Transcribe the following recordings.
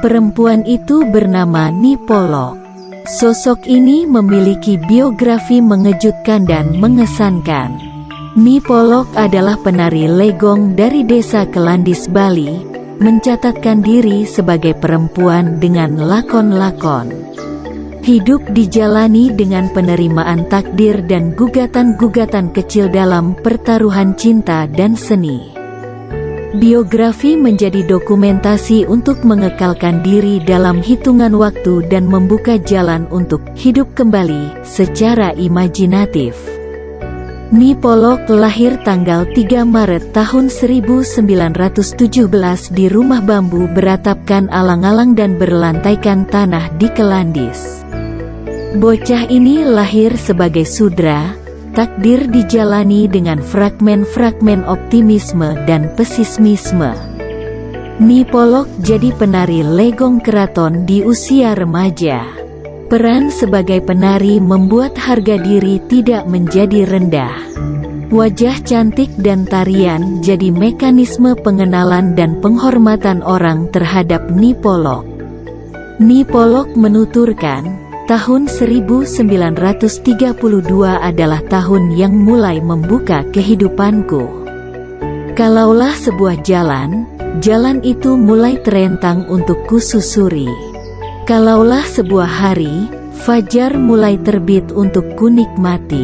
Perempuan itu bernama Nipolok. Sosok ini memiliki biografi mengejutkan dan mengesankan. Nipolok adalah penari legong dari desa Kelandis, Bali, mencatatkan diri sebagai perempuan dengan lakon-lakon. Hidup dijalani dengan penerimaan takdir dan gugatan-gugatan kecil dalam pertaruhan cinta dan seni. Biografi menjadi dokumentasi untuk mengekalkan diri dalam hitungan waktu dan membuka jalan untuk hidup kembali secara imajinatif. Nipolok lahir tanggal 3 Maret tahun 1917 di rumah bambu beratapkan alang-alang dan berlantaikan tanah di Kelandis. Bocah ini lahir sebagai sudra, takdir dijalani dengan fragmen-fragmen optimisme dan pesimisme. Nipolok jadi penari legong keraton di usia remaja. Peran sebagai penari membuat harga diri tidak menjadi rendah. Wajah cantik dan tarian jadi mekanisme pengenalan dan penghormatan orang terhadap Nipolok. Nipolok menuturkan, tahun 1932 adalah tahun yang mulai membuka kehidupanku. Kalaulah sebuah jalan, jalan itu mulai terentang untuk kususuri. Kalaulah sebuah hari, fajar mulai terbit untuk kunikmati.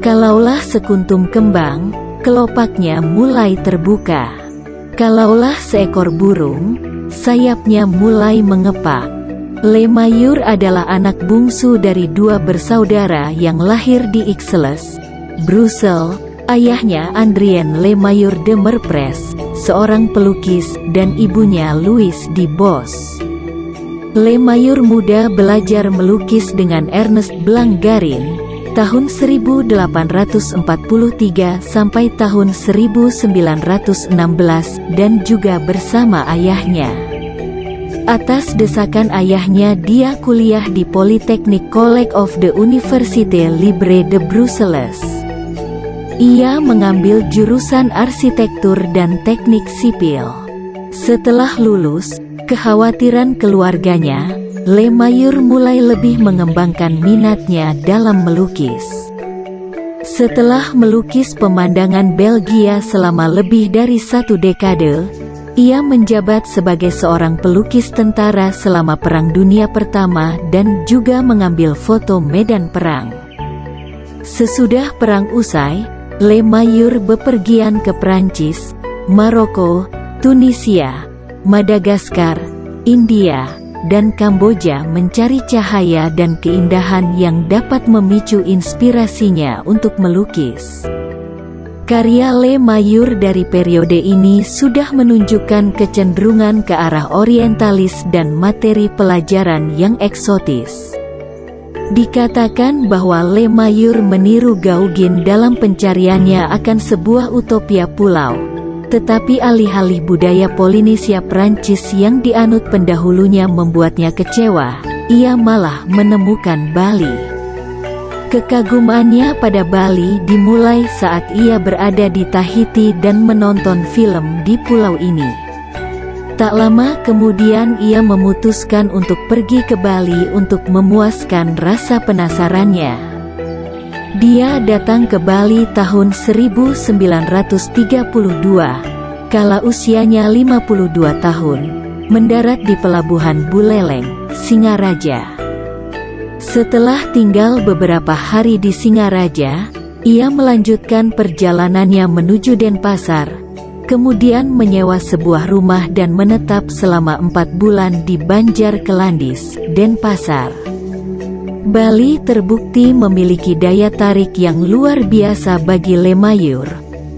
Kalaulah sekuntum kembang, kelopaknya mulai terbuka. Kalaulah seekor burung, sayapnya mulai mengepak. Lemayur adalah anak bungsu dari 2 bersaudara yang lahir di Ixelles, Brussels. Ayahnya Andrien Lemayur de Merpres, seorang pelukis, dan ibunya Louise de Bos. Lemayur muda belajar melukis dengan Ernest Blanc-Garin, tahun 1843 sampai tahun 1916 dan juga bersama ayahnya. Atas desakan ayahnya dia kuliah di Polytechnic College of the Université Libre de Bruxelles. Ia mengambil jurusan arsitektur dan teknik sipil. Setelah lulus, kekhawatiran keluarganya, Lemayur mulai lebih mengembangkan minatnya dalam melukis. Setelah melukis pemandangan Belgia selama lebih dari 1 dekade, ia menjabat sebagai seorang pelukis tentara selama Perang Dunia Pertama dan juga mengambil foto medan perang. Sesudah perang usai, Lemayur bepergian ke Prancis, Maroko, Tunisia, Madagaskar, India, dan Kamboja mencari cahaya dan keindahan yang dapat memicu inspirasinya untuk melukis. Karya Lemayur dari periode ini sudah menunjukkan kecenderungan ke arah orientalis dan materi pelajaran yang eksotis. Dikatakan bahwa Lemayur meniru Gauguin dalam pencariannya akan sebuah utopia pulau, tetapi alih-alih budaya Polinesia Prancis yang dianut pendahulunya membuatnya kecewa, ia malah menemukan Bali. Kekagumannya pada Bali dimulai saat ia berada di Tahiti dan menonton film di pulau ini. Tak lama kemudian ia memutuskan untuk pergi ke Bali untuk memuaskan rasa penasarannya. Dia datang ke Bali tahun 1932, kala usianya 52 tahun, mendarat di pelabuhan Buleleng, Singaraja. Setelah tinggal beberapa hari di Singaraja, ia melanjutkan perjalanannya menuju Denpasar, kemudian menyewa sebuah rumah dan menetap selama 4 bulan di Banjar Kelandis, Denpasar. Bali terbukti memiliki daya tarik yang luar biasa bagi Lemayur.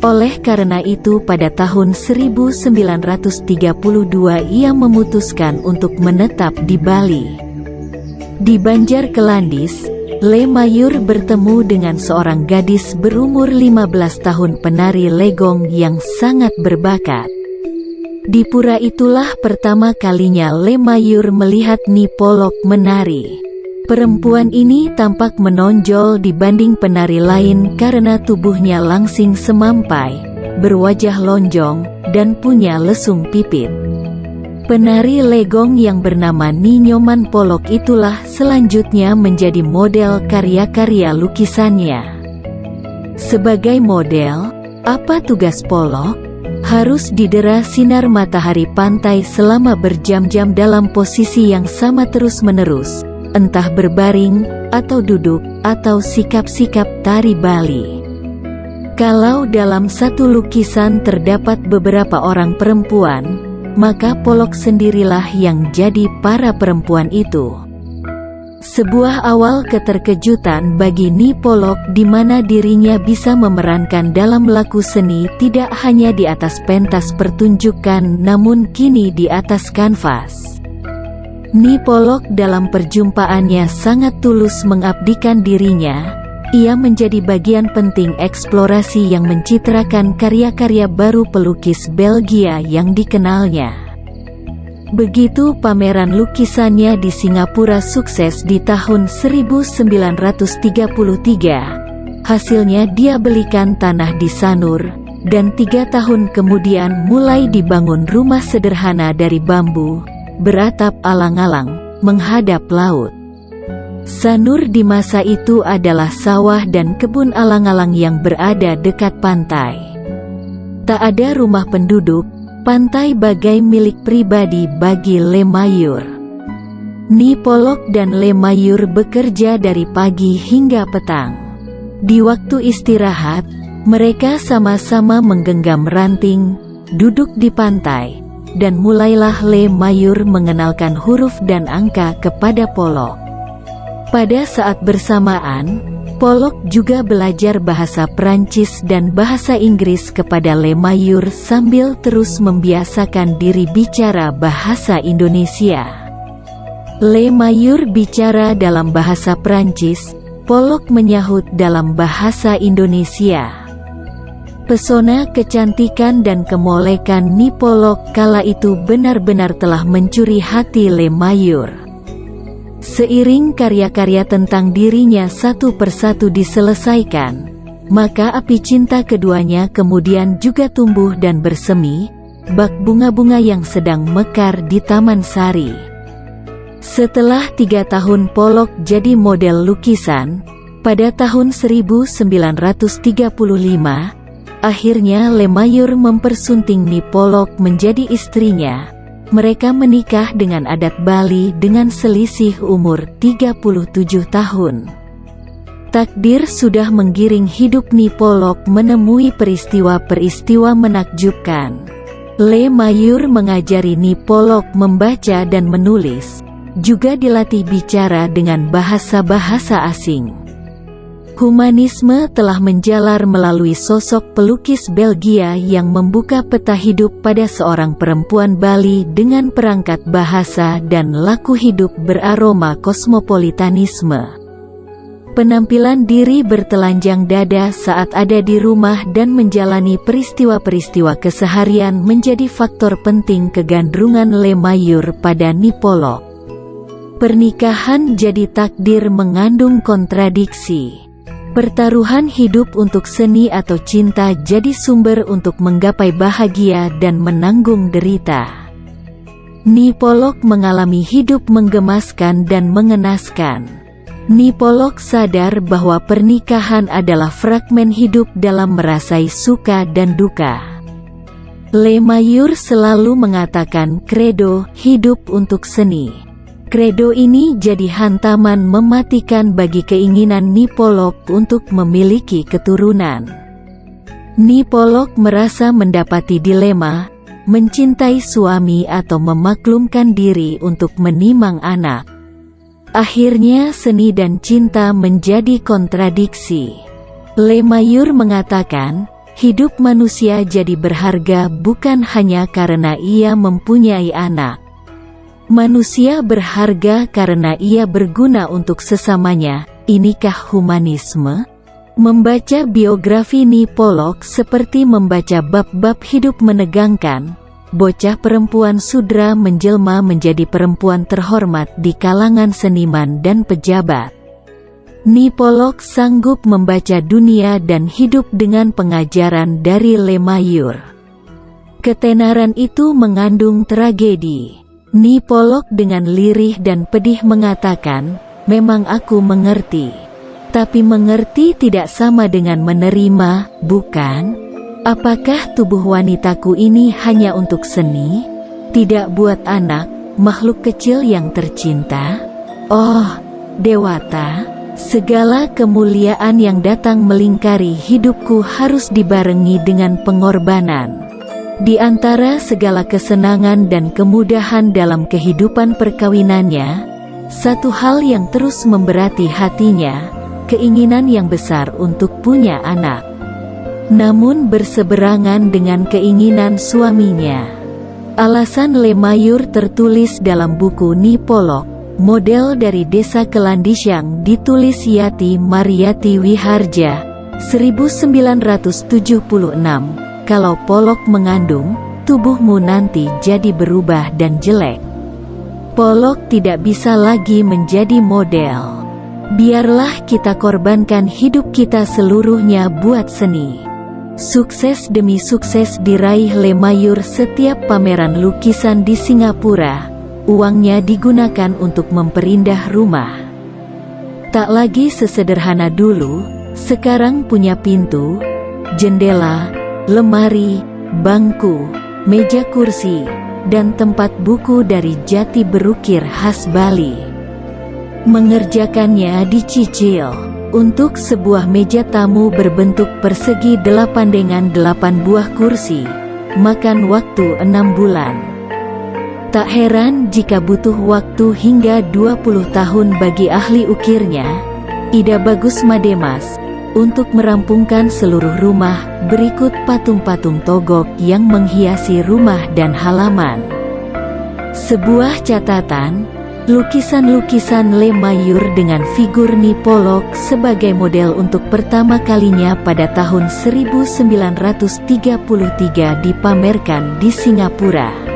Oleh karena itu pada tahun 1932 ia memutuskan untuk menetap di Bali. Di Banjar Kelandis, Lemayur bertemu dengan seorang gadis berumur 15 tahun penari legong yang sangat berbakat. Di pura itulah pertama kalinya Lemayur melihat Nipolok menari. Perempuan ini tampak menonjol dibanding penari lain karena tubuhnya langsing semampai, berwajah lonjong, dan punya lesung pipit. Penari legong yang bernama Ni Nyoman Polok itulah selanjutnya menjadi model karya-karya lukisannya. Sebagai model, apa tugas Polok? Harus didera sinar matahari pantai selama berjam-jam dalam posisi yang sama terus-menerus, entah berbaring, atau duduk, atau sikap-sikap tari Bali. Kalau dalam satu lukisan terdapat beberapa orang perempuan, maka Polok sendirilah yang jadi para perempuan itu. Sebuah awal keterkejutan bagi Ni Polok di mana dirinya bisa memerankan dalam laku seni tidak hanya di atas pentas pertunjukan namun kini di atas kanvas. Ni Polok dalam perjumpaannya sangat tulus mengabdikan dirinya. Ia menjadi bagian penting eksplorasi yang mencitrakan karya-karya baru pelukis Belgia yang dikenalnya. Begitu pameran lukisannya di Singapura sukses di tahun 1933, hasilnya dia belikan tanah di Sanur, dan 3 tahun kemudian mulai dibangun rumah sederhana dari bambu, beratap alang-alang, menghadap laut. Sanur di masa itu adalah sawah dan kebun alang-alang yang berada dekat pantai. Tak ada rumah penduduk, pantai bagai milik pribadi bagi Le Mayur. Ni Polok dan Le Mayur bekerja dari pagi hingga petang. Di waktu istirahat, mereka sama-sama menggenggam ranting, duduk di pantai, dan mulailah Le Mayur mengenalkan huruf dan angka kepada Polok. Pada saat bersamaan, Polok juga belajar bahasa Prancis dan bahasa Inggris kepada Le Mayur sambil terus membiasakan diri bicara bahasa Indonesia. Le Mayur bicara dalam bahasa Prancis, Polok menyahut dalam bahasa Indonesia. Pesona kecantikan dan kemolekan Ni Polok kala itu benar-benar telah mencuri hati Le Mayur. Seiring karya-karya tentang dirinya satu persatu diselesaikan, maka api cinta keduanya kemudian juga tumbuh dan bersemi, bak bunga-bunga yang sedang mekar di Taman Sari. Setelah 3 tahun Polok jadi model lukisan, pada tahun 1935, akhirnya Le Mayur mempersunting Ni Polok menjadi istrinya. Mereka menikah dengan adat Bali dengan selisih umur 37 tahun. Takdir sudah menggiring hidup Ni Polok menemui peristiwa-peristiwa menakjubkan. Le Mayur mengajari Ni Polok membaca dan menulis, juga dilatih bicara dengan bahasa-bahasa asing. Humanisme telah menjalar melalui sosok pelukis Belgia yang membuka peta hidup pada seorang perempuan Bali dengan perangkat bahasa dan laku hidup beraroma kosmopolitanisme. Penampilan diri bertelanjang dada saat ada di rumah dan menjalani peristiwa-peristiwa keseharian menjadi faktor penting kegandrungan Le Mayur pada Ni Polok. Pernikahan jadi takdir mengandung kontradiksi. Pertaruhan hidup untuk seni atau cinta jadi sumber untuk menggapai bahagia dan menanggung derita. Ni Polok mengalami hidup menggemaskan dan mengenaskan. Ni Polok sadar bahwa pernikahan adalah fragmen hidup dalam merasai suka dan duka. Le Mayur selalu mengatakan kredo hidup untuk seni. Kredo ini jadi hantaman mematikan bagi keinginan Ni Polok untuk memiliki keturunan. Ni Polok merasa mendapati dilema, mencintai suami atau memaklumkan diri untuk menimang anak. Akhirnya seni dan cinta menjadi kontradiksi. Le Mayur mengatakan, hidup manusia jadi berharga bukan hanya karena ia mempunyai anak. Manusia berharga karena ia berguna untuk sesamanya. Inikah humanisme? Membaca biografi Ni Polok seperti membaca bab-bab hidup menegangkan. Bocah perempuan sudra menjelma menjadi perempuan terhormat di kalangan seniman dan pejabat. Ni Polok sanggup membaca dunia dan hidup dengan pengajaran dari Le Mayur. Ketenaran itu mengandung tragedi. Ni Polok dengan lirih dan pedih mengatakan, memang aku mengerti. Tapi mengerti tidak sama dengan menerima, bukan? Apakah tubuh wanitaku ini hanya untuk seni? Tidak buat anak, makhluk kecil yang tercinta? Oh, Dewata, segala kemuliaan yang datang melingkari hidupku harus dibarengi dengan pengorbanan. Di antara segala kesenangan dan kemudahan dalam kehidupan perkawinannya, satu hal yang terus memberati hatinya, keinginan yang besar untuk punya anak. Namun berseberangan dengan keinginan suaminya. Alasan Le Mayur tertulis dalam buku Ni Polok, model dari desa Kelandisyang, ditulis Yati Mariati Wiharja, 1976. Kalau Polok mengandung, tubuhmu nanti jadi berubah dan jelek. Polok tidak bisa lagi menjadi model. Biarlah kita korbankan hidup kita seluruhnya buat seni. Sukses demi sukses diraih Le Mayur setiap pameran lukisan di Singapura. Uangnya digunakan untuk memperindah rumah. Tak lagi sesederhana dulu, sekarang punya pintu, jendela, lemari, bangku, meja kursi, dan tempat buku dari jati berukir khas Bali. Mengerjakannya dicicil. Untuk sebuah meja tamu berbentuk persegi 8 dengan 8 buah kursi, makan waktu 6 bulan. Tak heran jika butuh waktu hingga 20 tahun bagi ahli ukirnya, Ida Bagus Mademas, untuk merampungkan seluruh rumah berikut patung-patung togok yang menghiasi rumah dan halaman. Sebuah catatan, lukisan-lukisan Le Mayur dengan figur Ni Polok sebagai model untuk pertama kalinya pada tahun 1933 dipamerkan di Singapura.